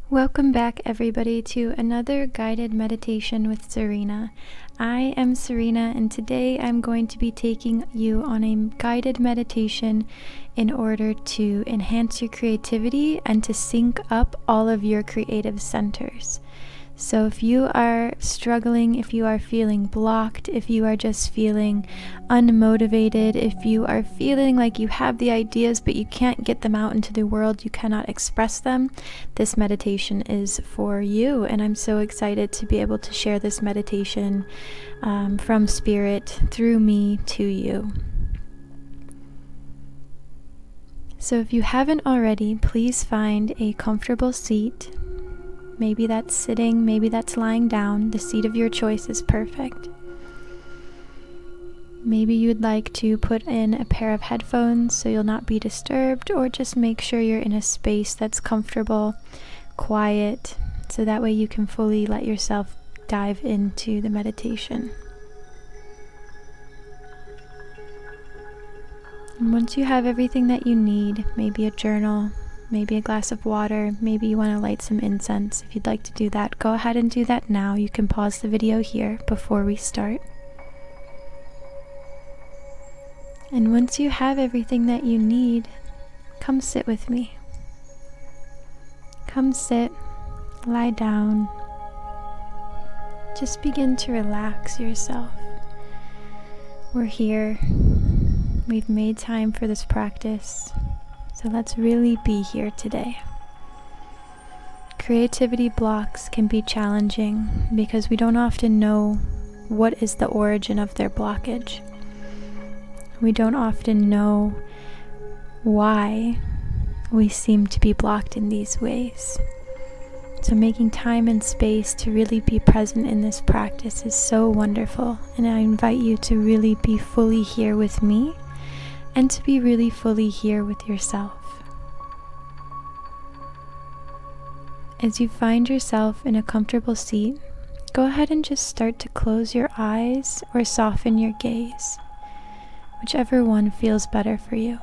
Welcome back, everybody, to another guided meditation with Serena. I am Serena, and today I'm going to be taking you on a guided meditation in order to enhance your creativity and to sync up all of your creative centers. So if you are struggling, if you are feeling blocked, if you are just feeling unmotivated, if you are feeling like you have the ideas but you can't get them out into the world, you cannot express them, this meditation is for you. And I'm so excited to be able to share this meditation from Spirit through me to you. So if you haven't already, please find a comfortable seat. Maybe that's sitting, maybe that's lying down. The seat of your choice is perfect. Maybe you'd like to put in a pair of headphones so you'll not be disturbed, or just make sure you're in a space that's comfortable, quiet, so that way you can fully let yourself dive into the meditation. And once you have everything that you need, maybe a journal, maybe a glass of water, maybe you want to light some incense. If you'd like to do that, go ahead and do that now. You can pause the video here before we start. And once you have everything that you need, come sit with me. Come sit, lie down. Just begin to relax yourself. We're here. We've made time for this practice. So let's really be here today. Creativity blocks can be challenging because we don't often know what is the origin of their blockage. We don't often know why we seem to be blocked in these ways. So making time and space to really be present in this practice is so wonderful, and I invite you to really be fully here with me and to be really fully here with yourself. As you find yourself in a comfortable seat, go ahead and just start to close your eyes or soften your gaze, whichever one feels better for you.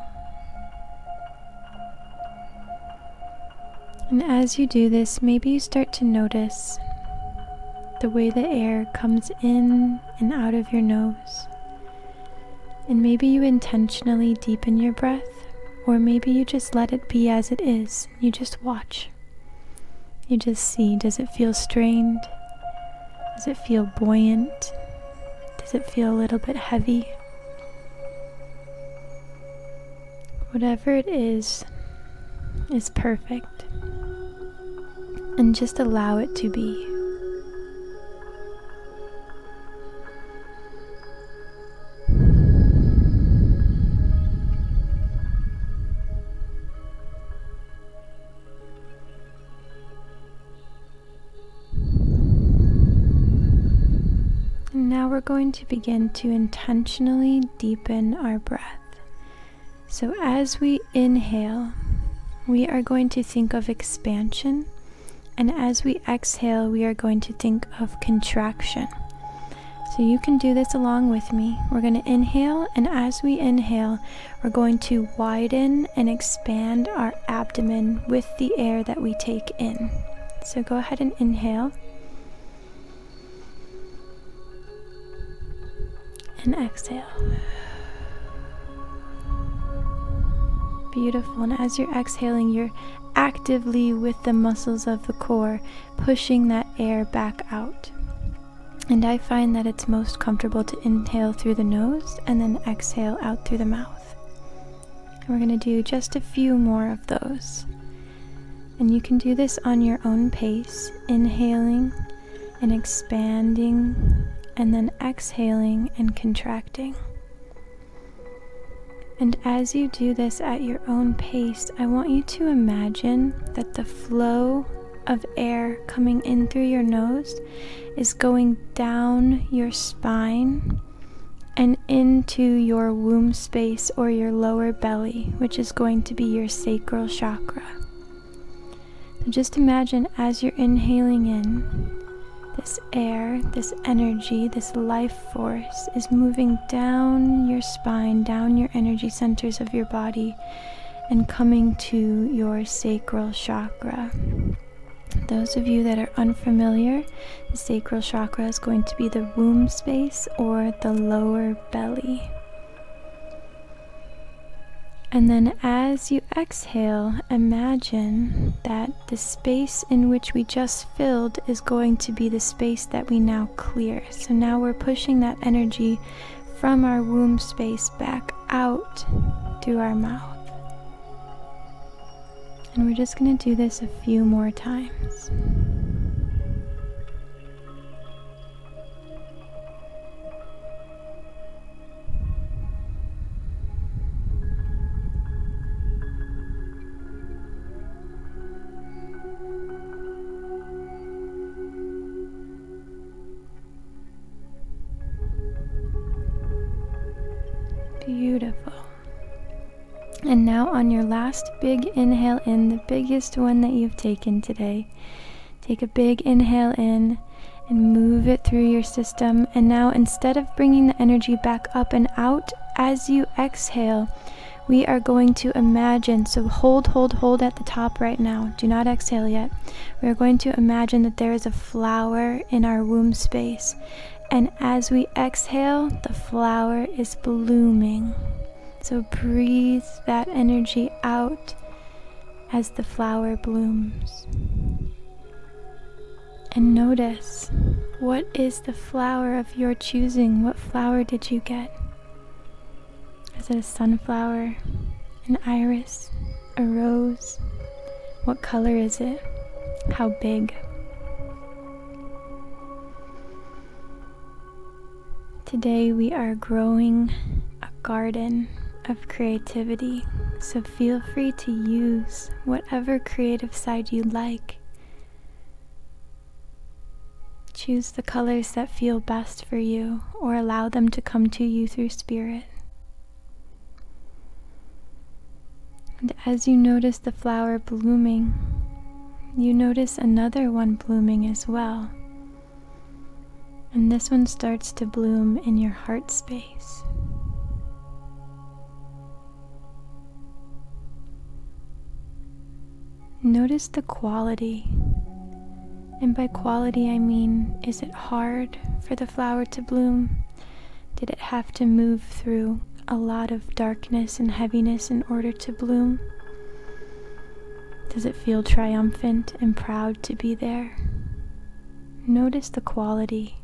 And as you do this, maybe you start to notice the way the air comes in and out of your nose. And maybe you intentionally deepen your breath, or maybe you just let it be as it is. You just watch. You just see, does it feel strained? Does it feel buoyant? Does it feel a little bit heavy? Whatever it is perfect. And just allow it to be. Now we're going to begin to intentionally deepen our breath. So as we inhale, we are going to think of expansion, and as we exhale, we are going to think of contraction. So you can do this along with me. We're going to inhale, and as we inhale, we're going to widen and expand our abdomen with the air that we take in. So go ahead and inhale. And exhale. Beautiful. And as you're exhaling, you're actively with the muscles of the core pushing that air back out. And I find that it's most comfortable to inhale through the nose and then exhale out through the mouth. And we're going to do just a few more of those. And you can do this on your own pace, inhaling and expanding, and then exhaling and contracting. And as you do this at your own pace, I want you to imagine that the flow of air coming in through your nose is going down your spine and into your womb space or your lower belly, which is going to be your sacral chakra. So just imagine as you're inhaling in, this air, this energy, this life force is moving down your spine, down your energy centers of your body, and coming to your sacral chakra. Those of you that are unfamiliar, the sacral chakra is going to be the womb space or the lower belly. And then as you exhale, imagine that the space in which we just filled is going to be the space that we now clear. So now we're pushing that energy from our womb space back out through our mouth. And we're just going to do this a few more times. Beautiful. And now on your last big inhale in, the biggest one that you've taken today, take a big inhale in and move it through your system. And now instead of bringing the energy back up and out, as you exhale, we are going to imagine, so hold at the top right now. Do not exhale yet. We are going to imagine that there is a flower in our womb space. And as we exhale, the flower is blooming. So breathe that energy out as the flower blooms. And notice, what is the flower of your choosing? What flower did you get? Is it a sunflower, an iris, a rose? What color is it? How big? Today we are growing a garden of creativity, so feel free to use whatever creative side you like. Choose the colors that feel best for you, or allow them to come to you through spirit. And as you notice the flower blooming, you notice another one blooming as well. And this one starts to bloom in your heart space. Notice the quality. And by quality I mean, is it hard for the flower to bloom? Did it have to move through a lot of darkness and heaviness in order to bloom? Does it feel triumphant and proud to be there? Notice the quality.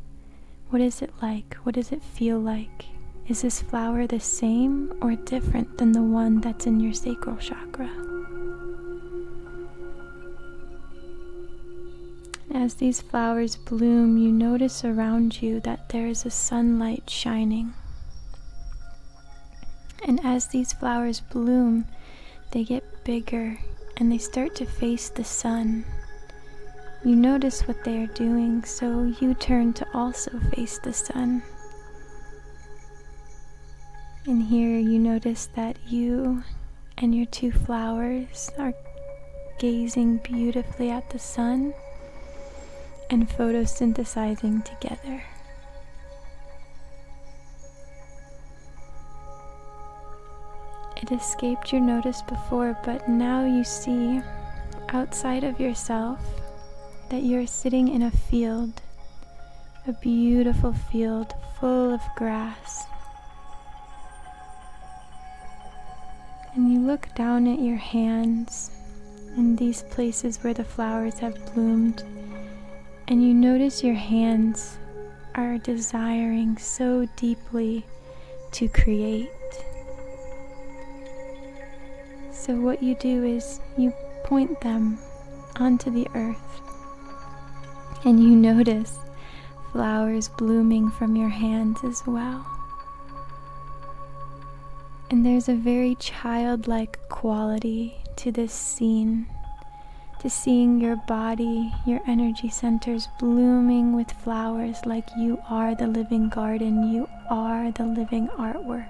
What is it like? What does it feel like? Is this flower the same or different than the one that's in your sacral chakra? As these flowers bloom, you notice around you that there is a sunlight shining. And as these flowers bloom, they get bigger and they start to face the sun. You notice what they are doing, so you turn to also face the sun. And here you notice that you and your two flowers are gazing beautifully at the sun and photosynthesizing together. It escaped your notice before, but now you see outside of yourself that you're sitting in a field, a beautiful field full of grass. And you look down at your hands in these places where the flowers have bloomed, and you notice your hands are desiring so deeply to create. So what you do is you point them onto the earth, and you notice flowers blooming from your hands as well. And there's a very childlike quality to this scene, to seeing your body, your energy centers blooming with flowers like you are the living garden, you are the living artwork.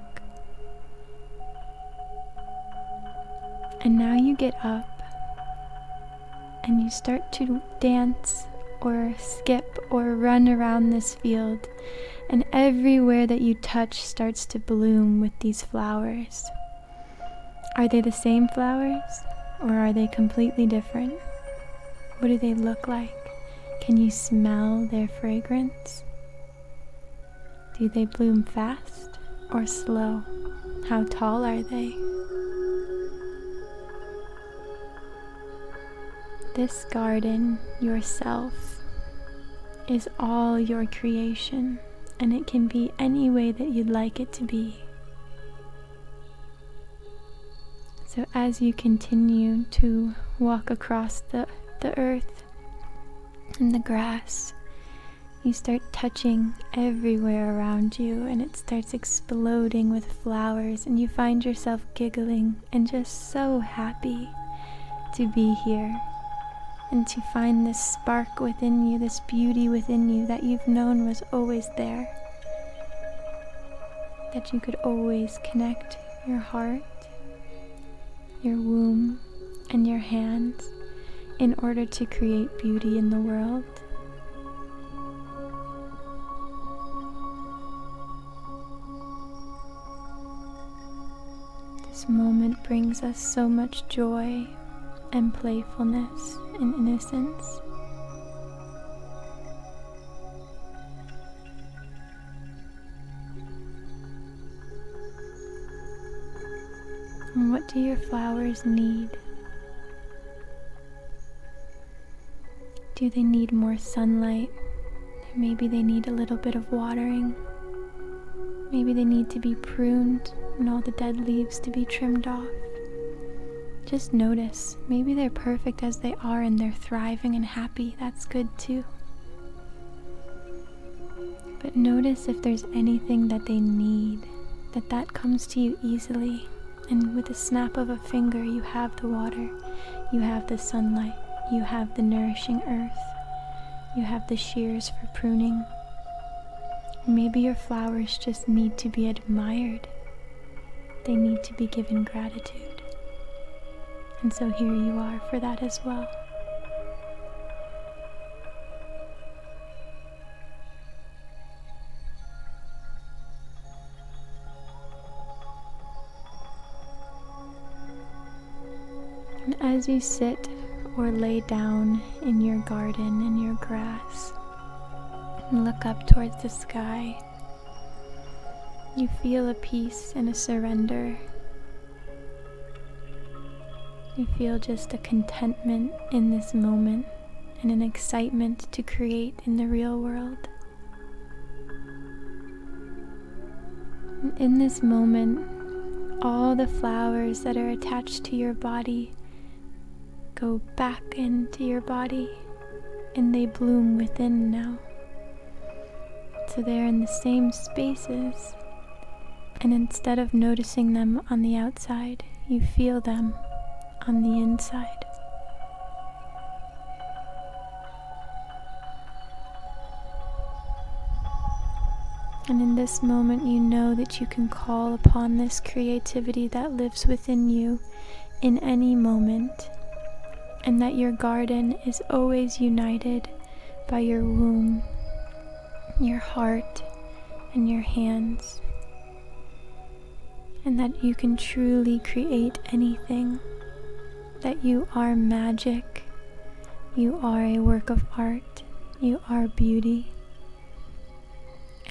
And now you get up and you start to dance or skip or run around this field, and everywhere that you touch starts to bloom with these flowers. Are they the same flowers or are they completely different? What do they look like? Can you smell their fragrance? Do they bloom fast or slow? How tall are they? This garden, yourself, is all your creation, and it can be any way that you'd like it to be. So as you continue to walk across the earth and the grass, you start touching everywhere around you, and it starts exploding with flowers, and you find yourself giggling and just so happy to be here and to find this spark within you, this beauty within you that you've known was always there, that you could always connect your heart, your womb, and your hands in order to create beauty in the world. This moment brings us so much joy and playfulness and innocence. And what do your flowers need? Do they need more sunlight? Maybe they need a little bit of watering. Maybe they need to be pruned and all the dead leaves to be trimmed off. Just notice. Maybe they're perfect as they are and they're thriving and happy. That's good too. But notice if there's anything that they need, that comes to you easily. And with a snap of a finger, you have the water, you have the sunlight, you have the nourishing earth, you have the shears for pruning. Maybe your flowers just need to be admired. They need to be given gratitude. And so here you are for that as well. And as you sit or lay down in your garden, in your grass, and look up towards the sky, you feel a peace and a surrender. You feel just a contentment in this moment and an excitement to create in the real world. And in this moment, all the flowers that are attached to your body go back into your body and they bloom within now. So they're in the same spaces, and instead of noticing them on the outside, you feel them on the inside. And in this moment, you know that you can call upon this creativity that lives within you in any moment, and that your garden is always united by your womb, your heart, and your hands, and that you can truly create anything, that you are magic, you are a work of art, you are beauty.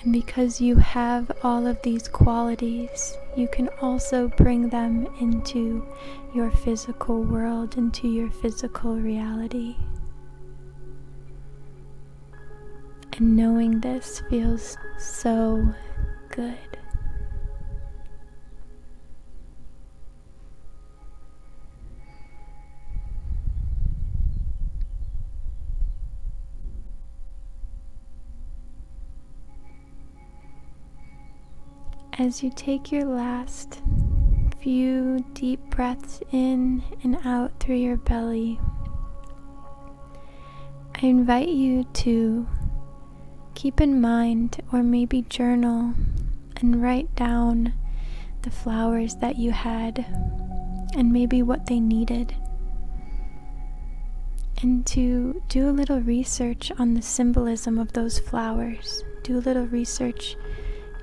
And because you have all of these qualities, you can also bring them into your physical world, into your physical reality. And knowing this feels so good. As you take your last few deep breaths in and out through your belly, I invite you to keep in mind, or maybe journal and write down the flowers that you had and maybe what they needed, and to do a little research on the symbolism of those flowers. Do a little research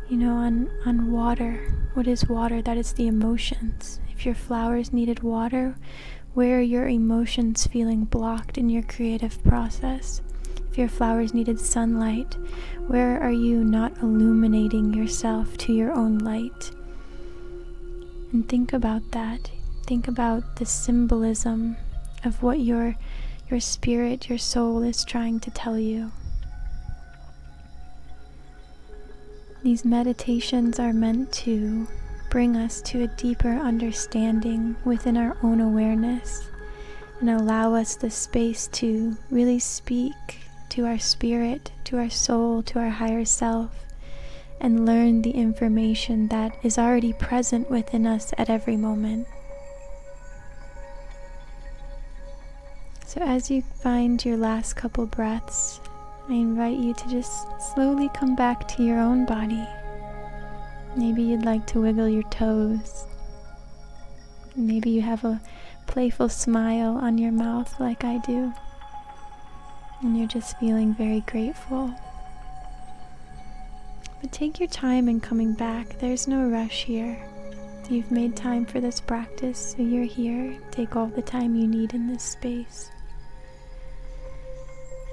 on water. What is water? That is the emotions. If your flowers needed water, Where are your emotions feeling blocked in your creative process? If your flowers needed sunlight, where are you not illuminating yourself to your own light? And think about that. Think about the symbolism of what your spirit, your soul is trying to tell you. These meditations are meant to bring us to a deeper understanding within our own awareness and allow us the space to really speak to our spirit, to our soul, to our higher self, and learn the information that is already present within us at every moment. So as you find your last couple breaths, I invite you to just slowly come back to your own body. Maybe you'd like to wiggle your toes. Maybe you have a playful smile on your mouth like I do, and you're just feeling very grateful. But take your time in coming back. There's no rush here. You've made time for this practice, so you're here. Take all the time you need in this space.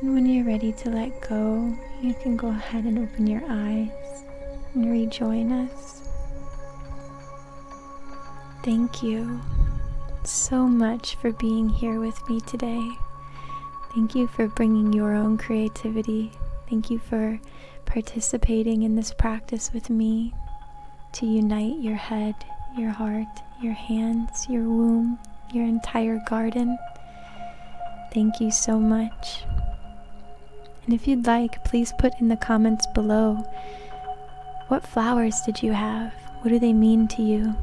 And when you're ready to let go, you can go ahead and open your eyes and rejoin us. Thank you so much for being here with me today. Thank you for bringing your own creativity. Thank you for participating in this practice with me to unite your head, your heart, your hands, your womb, your entire garden. Thank you so much. And if you'd like, please put in the comments below, what flowers did you have? What do they mean to you?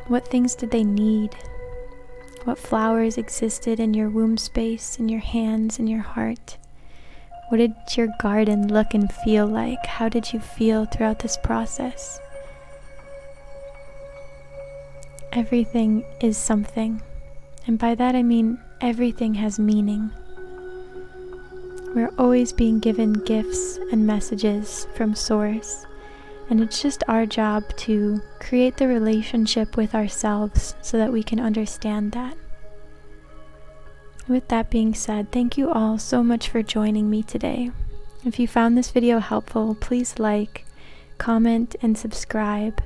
What things did they need? What flowers existed in your womb space, in your hands, in your heart? What did your garden look and feel like? How did you feel throughout this process? Everything is something. And by that I mean everything has meaning. We're always being given gifts and messages from Source, and it's just our job to create the relationship with ourselves so that we can understand that. With that being said, thank you all so much for joining me today. If you found this video helpful, please like, comment, and subscribe,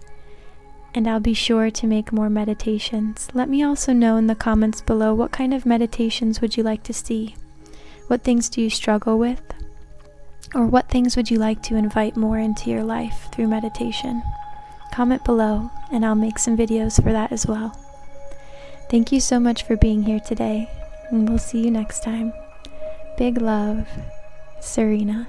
and I'll be sure to make more meditations. Let me also know in the comments below what kind of meditations would you like to see. What things do you struggle with? Or what things would you like to invite more into your life through meditation? Comment below and I'll make some videos for that as well. Thank you so much for being here today, and we'll see you next time. Big love, Serena.